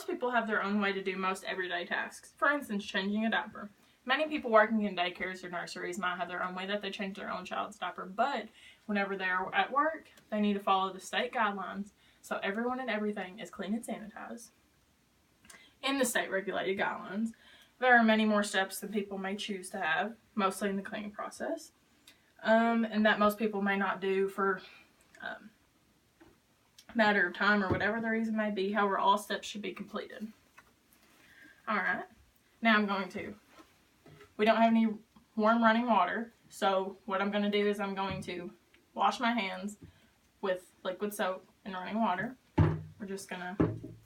people have their own way to do most everyday tasks. For instance, changing a diaper. Many people working in daycares or nurseries might have their own way that they change their own child's diaper, but whenever they're at work, they need to follow the state guidelines, so everyone and everything is clean and sanitized. In the state-regulated guidelines, there are many more steps than people may choose to have, mostly in the cleaning process, and that most people may not do for a matter of time or whatever the reason may be. However, all steps should be completed. Alright, now we don't have any warm running water, so what I'm going to do is I'm going to wash my hands with liquid soap and running water. We're just going to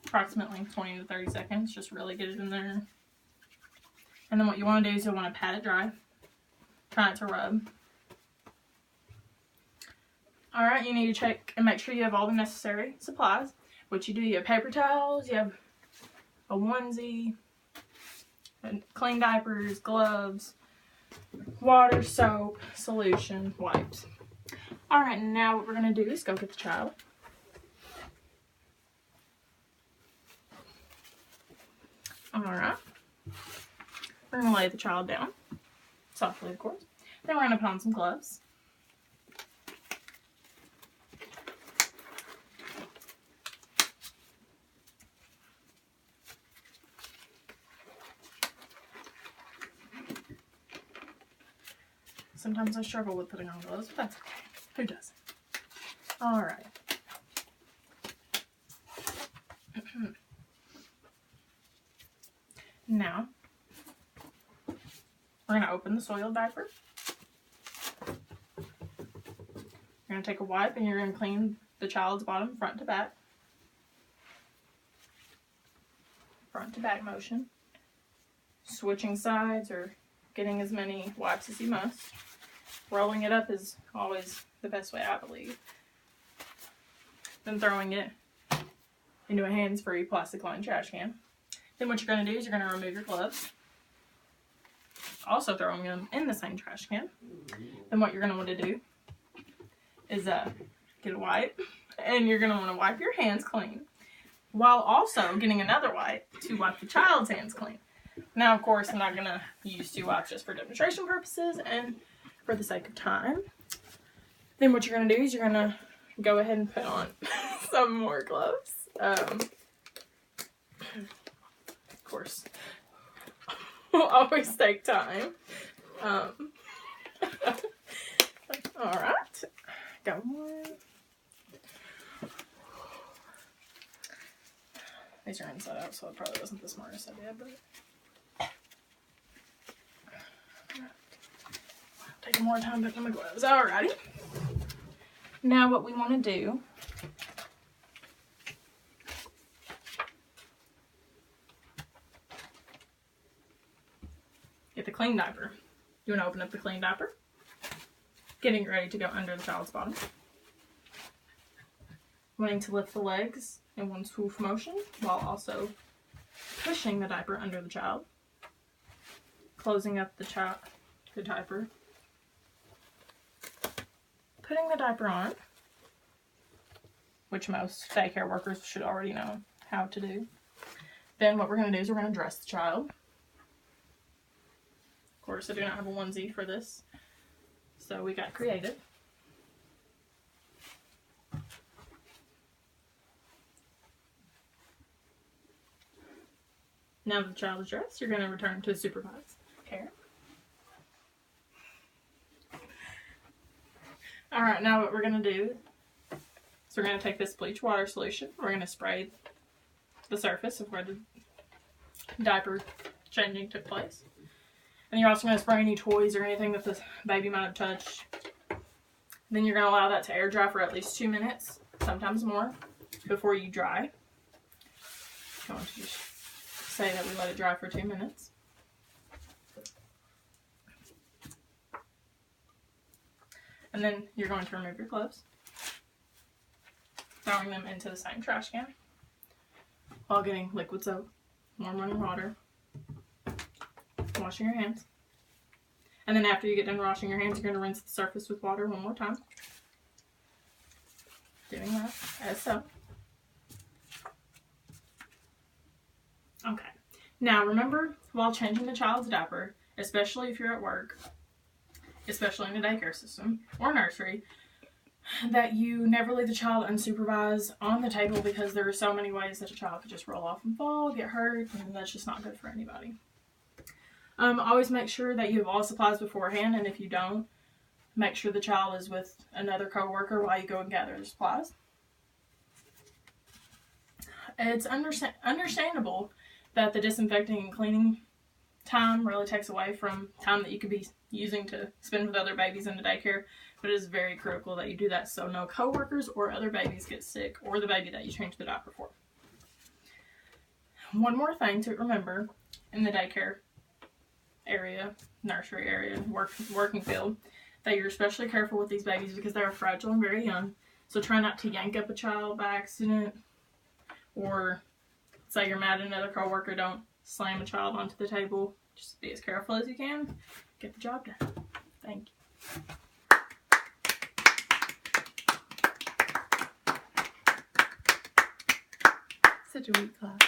approximately 20 to 30 seconds, just really get it in there. And then what you want to do is you'll want to pat it dry. Try not to rub. Alright, you need to check and make sure you have all the necessary supplies. What you do, you have paper towels, you have a onesie, clean diapers, gloves, water, soap, solution, wipes. Alright, now what we're going to do is go get the child. Alright. We're going to lay the child down, softly of course. Then we're going to put on some gloves. Sometimes I struggle with putting on gloves, but that's okay. Who doesn't? Alright. Now, we're going to open the soiled diaper. You're going to take a wipe and you're going to clean the child's bottom front to back. Front to back motion. Switching sides or getting as many wipes as you must. Rolling it up is always the best way, I believe. Then throwing it into a hands-free plastic-lined trash can. Then what you're going to do is you're going to remove your gloves. Also throwing them in the same trash can. Then what you're going to want to do is get a wipe. And you're going to want to wipe your hands clean. While also getting another wipe to wipe the child's hands clean. Now, of course, I'm not going to use 2 wipes just for demonstration purposes and for the sake of time. Then what you're going to do is you're going to go ahead and put on some more gloves. Of course, will always take time. Alright. Got one. These are inside out, so it probably wasn't the smartest idea, but... Taking more time putting on my gloves. Alrighty. Now what we want to do get the clean diaper. You want to open up the clean diaper. Getting ready to go under the child's bottom. Wanting to lift the legs in one swoop motion while also pushing the diaper under the child. Closing up the diaper. Putting the diaper on, which most daycare workers should already know how to do. Then what we're going to do is we're going to dress the child. Of course, I do not have a onesie for this, so we got creative. Now that the child is dressed, you're going to return to supervised care. Alright, now what we're going to do is we're going to take this bleach water solution. We're going to spray the surface of where the diaper changing took place. And you're also going to spray any toys or anything that the baby might have touched. Then you're going to allow that to air dry for at least 2 minutes, sometimes more, before you dry. I'm going to just say that we let it dry for 2 minutes. And then you're going to remove your gloves, throwing them into the same trash can while getting liquid soap, warm running water, washing your hands. And then after you get done washing your hands, you're going to rinse the surface with water one more time. Doing that as so. Now remember, while changing the child's diaper, especially if you're at work, especially in a daycare system or nursery, that you never leave the child unsupervised on the table, because there are so many ways that a child could just roll off and fall, get hurt, and that's just not good for anybody. Always make sure that you have all supplies beforehand, and if you don't, make sure the child is with another coworker while you go and gather the supplies. It's understandable that the disinfecting and cleaning time really takes away from time that you could be using to spend with other babies in the daycare, but it is very critical that you do that so no coworkers or other babies get sick, or the baby that you change the diaper for. One more thing to remember in the daycare area, nursery area, working field, that you're especially careful with these babies because they are fragile and very young. So try not to yank up a child by accident, or say you're mad at another coworker, don't slam a child onto the table. Just be as careful as you can. Get the job done. Thank you. Such a weak class.